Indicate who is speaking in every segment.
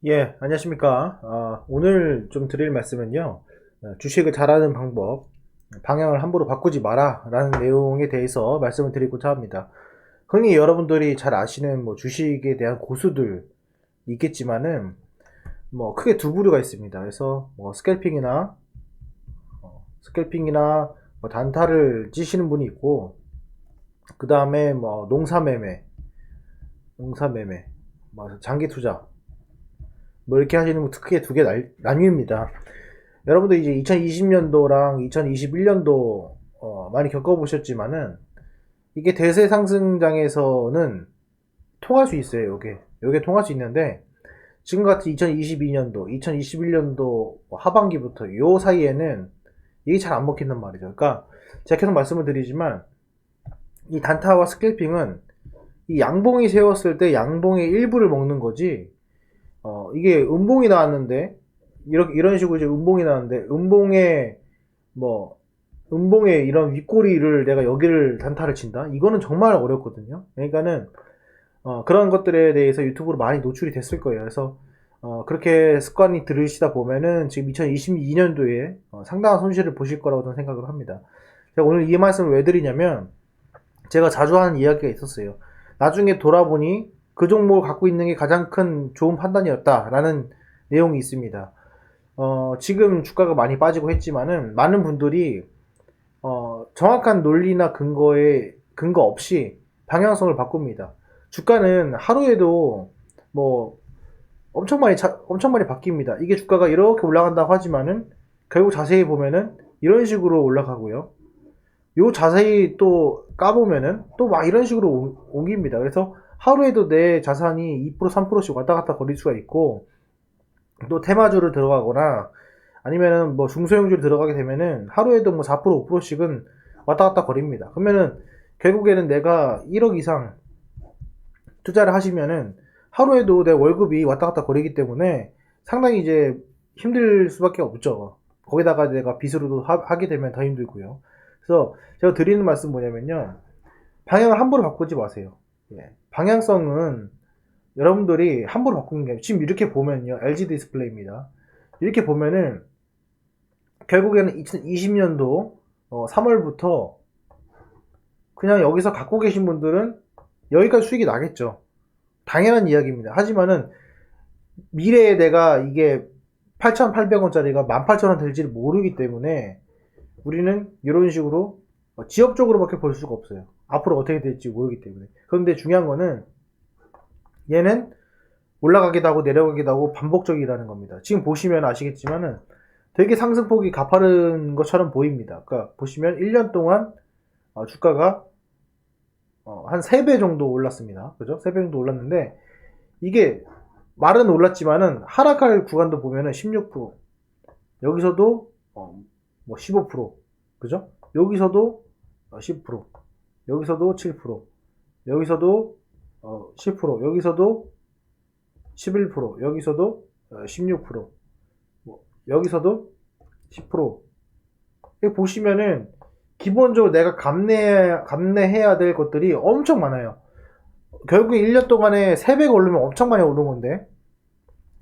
Speaker 1: 예, 안녕하십니까. 오늘 좀 드릴 말씀은요, 주식을 잘하는 방법, 방향을 함부로 바꾸지 마라 라는 내용에 대해서 말씀을 드리고자 합니다. 흔히 여러분들이 잘 아시는 뭐 주식에 대한 고수들 있겠지만은, 뭐 크게 두 부류가 있습니다. 그래서 뭐 스캘핑이나 뭐 단타를 찌시는 분이 있고, 그 다음에 뭐 농사매매, 뭐 장기 투자, 뭐 이렇게 하시는 분 크게 두 개 나뉩니다. 여러분도 이제 2020년도랑 2021년도 많이 겪어보셨지만은 이게 대세 상승장에서는 통할 수 있어요. 요게 통할 수 있는데 지금 같은 2022년도, 2021년도 하반기부터 요 사이에는 이게 잘 안 먹힌단 말이죠. 그러니까 제가 계속 말씀을 드리지만 이 단타와 스캘핑은 이 양봉이 세웠을 때 양봉의 일부를 먹는 거지. 이게 음봉이 나왔는데 이런 식으로 이제 음봉이 나왔는데 뭐 음봉의 이런 윗꼬리를 내가 여기를 단타를 친다? 이거는 정말 어렵거든요. 그러니까는 그런 것들에 대해서 유튜브로 많이 노출이 됐을 거예요. 그래서 그렇게 습관이 들으시다 보면은 지금 2022년도에 상당한 손실을 보실 거라고 저는 생각을 합니다. 제가 오늘 이 말씀을 왜 드리냐면 제가 자주 하는 이야기가 있었어요. 나중에 돌아보니 그 종목을 갖고 있는 게 가장 큰 좋은 판단이었다라는 내용이 있습니다. 지금 주가가 많이 빠지고 했지만은 많은 분들이 정확한 논리나 근거 없이 방향성을 바꿉니다. 주가는 하루에도 뭐 엄청 많이 바뀝니다. 이게 주가가 이렇게 올라간다고 하지만은 결국 자세히 보면은 이런 식으로 올라가고요. 요 자세히 또 까보면은 또 막 이런 식으로 옮깁니다. 그래서 하루에도 내 자산이 2% 3%씩 왔다 갔다 거릴 수가 있고 또 테마주를 들어가거나 아니면은 뭐 중소형주를 들어가게 되면은 하루에도 뭐 4% 5%씩은 왔다 갔다 거립니다. 그러면은 결국에는 내가 1억 이상 투자를 하시면은 하루에도 내 월급이 왔다 갔다 거리기 때문에 상당히 이제 힘들 수밖에 없죠. 거기다가 내가 빚으로도 하게 되면 더 힘들고요. 그래서 제가 드리는 말씀 뭐냐면요. 방향을 함부로 바꾸지 마세요. 예. 방향성은 여러분들이 함부로 바꾸는 게 아니라 지금 이렇게 보면요. LG 디스플레이입니다. 이렇게 보면은 결국에는 2020년도 3월부터 그냥 여기서 갖고 계신 분들은 여기까지 수익이 나겠죠. 당연한 이야기입니다. 하지만은 미래에 내가 이게 8,800원짜리가 18,000원 될지를 모르기 때문에 우리는 이런 식으로 지역적으로밖에 볼 수가 없어요. 앞으로 어떻게 될지 모르기 때문에. 그런데 중요한 거는 얘는 올라가기도 하고 내려가기도 하고 반복적이라는 겁니다. 지금 보시면 아시겠지만은 되게 상승폭이 가파른 것처럼 보입니다. 그러니까 보시면 1년 동안 주가가 한 3배 정도 올랐습니다. 그죠? 3배 정도 올랐는데 이게 말은 올랐지만은 하락할 구간도 보면은 16%, 여기서도 뭐 15%, 그죠? 여기서도 10%, 여기서도 7%, 여기서도 10%, 여기서도 11%, 여기서도 16%, 뭐 여기서도 10%. 여기 보시면은 기본적으로 내가 감내해야 될 것들이 엄청 많아요. 결국에 1년 동안에 3배가 오르면 엄청 많이 오른 건데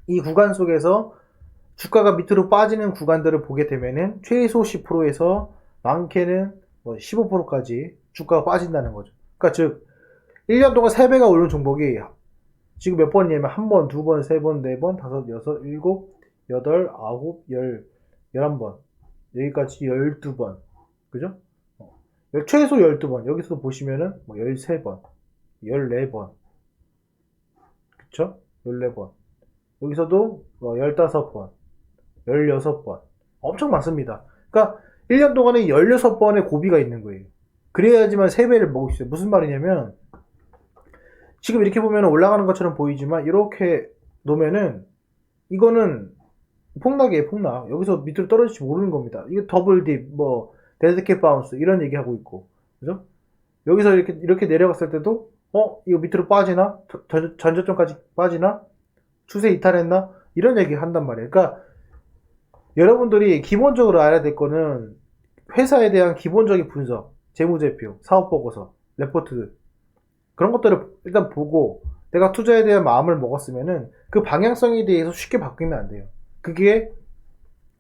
Speaker 1: 이 구간 속에서 주가가 밑으로 빠지는 구간들을 보게 되면은 최소 10%에서 많게는 뭐 15%까지 주가가 빠진다는 거죠. 그러니까 즉 1년 동안 3배가 오른 종목이 지금 몇 번이냐면 한 번, 두 번, 세 번, 네 번, 다섯, 여섯, 일곱, 여덟, 아홉, 열, 11번. 여기까지 12번. 그죠? 최소 12번. 여기서 보시면은 뭐 13번, 14번. 그쵸? 14번. 여기서도 15번, 16번. 엄청 많습니다. 그러니까 1년 동안에 16번의 고비가 있는 거예요. 그래야지만 3배를 먹을 수 있어요. 무슨 말이냐면 지금 이렇게 보면 올라가는 것처럼 보이지만 이렇게 놓으면은 이거는 폭락이에요, 폭락. 여기서 밑으로 떨어질지 모르는 겁니다. 이게 더블 딥, 뭐 데드캣 바운스 이런 얘기 하고 있고, 그죠? 여기서 이렇게 내려갔을 때도 이거 밑으로 빠지나? 전저점까지 빠지나? 추세 이탈했나? 이런 얘기 한단 말이에요. 그러니까 여러분들이 기본적으로 알아야 될 거는 회사에 대한 기본적인 분석, 재무제표, 사업보고서, 레포트 그런 것들을 일단 보고 내가 투자에 대한 마음을 먹었으면은 그 방향성에 대해서 쉽게 바뀌면 안 돼요. 그게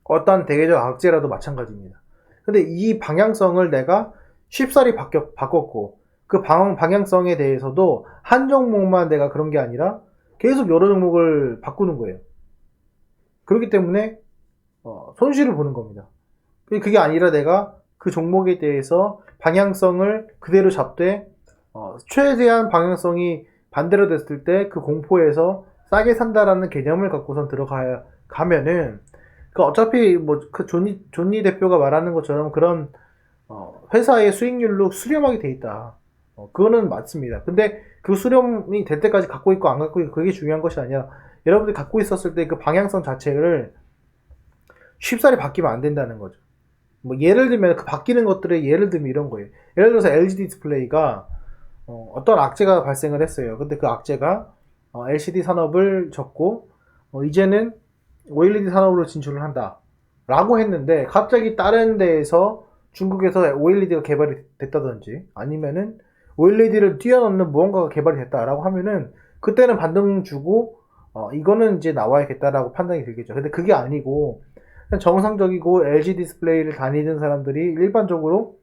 Speaker 1: 어떤 대외적 악재라도 마찬가지입니다. 근데 이 방향성을 내가 쉽사리 바꿨고 그 방향성에 대해서도 한 종목만 내가 그런 게 아니라 계속 여러 종목을 바꾸는 거예요. 그렇기 때문에 손실을 보는 겁니다. 그게 아니라 내가 그 종목에 대해서 방향성을 그대로 잡되 최대한 방향성이 반대로 됐을 때 그 공포에서 싸게 산다라는 개념을 갖고선 가면은 그 어차피 뭐 그 존니 대표가 말하는 것처럼 그런 회사의 수익률로 수렴하게 돼 있다. 그거는 맞습니다. 근데 그 수렴이 될 때까지 갖고 있고 안 갖고 있고 그게 중요한 것이 아니라 여러분들이 갖고 있었을 때 그 방향성 자체를 쉽사리 바뀌면 안 된다는 거죠. 뭐 예를 들면 그 바뀌는 것들의 예를 들면 이런 거예요. 예를 들어서 LG 디스플레이가 어떤 악재가 발생을 했어요. 근데 그 악재가 LCD 산업을 접고 이제는 OLED 산업으로 진출을 한다 라고 했는데 갑자기 다른 데에서 중국에서 OLED가 개발이 됐다든지 아니면은 OLED를 뛰어넘는 무언가가 개발이 됐다라고 하면은 그때는 반등 주고 이거는 이제 나와야겠다라고 판단이 들겠죠. 근데 그게 아니고 그냥 정상적이고 LG 디스플레이를 다니는 사람들이 일반적으로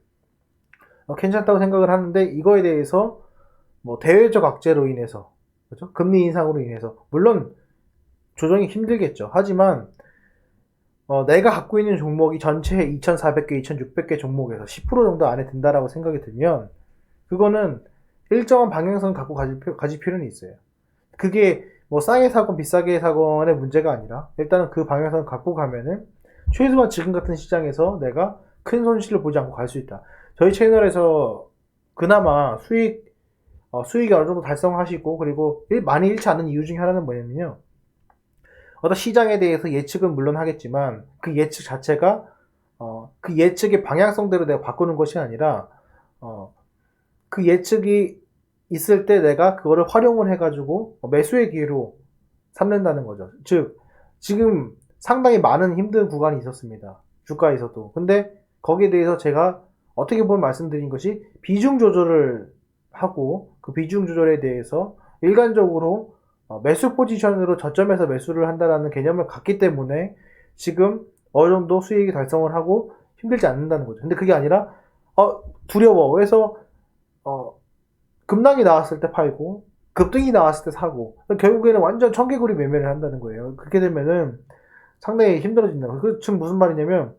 Speaker 1: 괜찮다고 생각을 하는데 이거에 대해서 뭐 대외적 악재로 인해서 그렇죠? 금리 인상으로 인해서 물론 조정이 힘들겠죠. 하지만 내가 갖고 있는 종목이 전체 2,400개, 2,600개 종목에서 10% 정도 안에 든다라고 생각이 들면 그거는 일정한 방향성을 갖고 가질 필요는 있어요. 그게 뭐 싸게 사건 비싸게 사건의 문제가 아니라 일단은 그 방향성을 갖고 가면은 최소한 지금 같은 시장에서 내가 큰 손실을 보지 않고 갈 수 있다. 저희 채널에서 그나마 수익이 어느 정도 달성하시고 그리고 많이 잃지 않는 이유 중에 하나는 뭐냐면요. 어떤 시장에 대해서 예측은 물론 하겠지만 그 예측 자체가 그 예측의 방향성대로 내가 바꾸는 것이 아니라 그 예측이 있을 때 내가 그거를 활용을 해가지고 매수의 기회로 삼는다는 거죠. 즉 지금 상당히 많은 힘든 구간이 있었습니다. 주가에서도. 근데 거기에 대해서 제가 어떻게 보면 말씀드린 것이 비중 조절을 하고 그 비중 조절에 대해서 일관적으로 매수 포지션으로 저점에서 매수를 한다라는 개념을 갖기 때문에 지금 어느 정도 수익이 달성을 하고 힘들지 않는다는 거죠. 근데 그게 아니라 두려워. 그래서 급락이 나왔을 때 팔고 급등이 나왔을 때 사고 결국에는 완전 청개구리 매매를 한다는 거예요. 그렇게 되면은 상당히 힘들어진다. 그 지금 무슨 말이냐면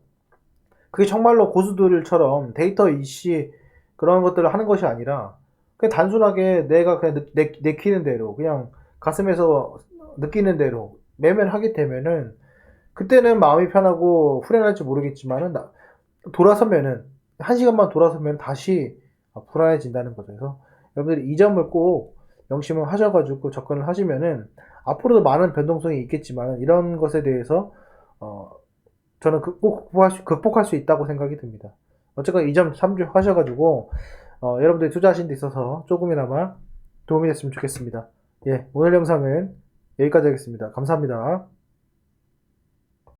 Speaker 1: 그게 정말로 고수들처럼 데이터 이시 그런 것들을 하는 것이 아니라 그냥 단순하게 내가 그냥 내키는 대로 그냥 가슴에서 느끼는 대로 매매를 하게 되면은 그때는 마음이 편하고 후련할지 모르겠지만은 돌아서면은 한 시간만 돌아서면 다시 불안해진다는 거죠. 그래서 여러분들이 이 점을 꼭 명심을 하셔가지고 접근을 하시면은 앞으로도 많은 변동성이 있겠지만 이런 것에 대해서 저는 극복할 수 있다고 생각이 듭니다. 어쨌건 이 점 참조하셔가지고 여러분들이 투자하시는 데 있어서 조금이나마 도움이 됐으면 좋겠습니다. 예, 오늘 영상은 여기까지 하겠습니다. 감사합니다.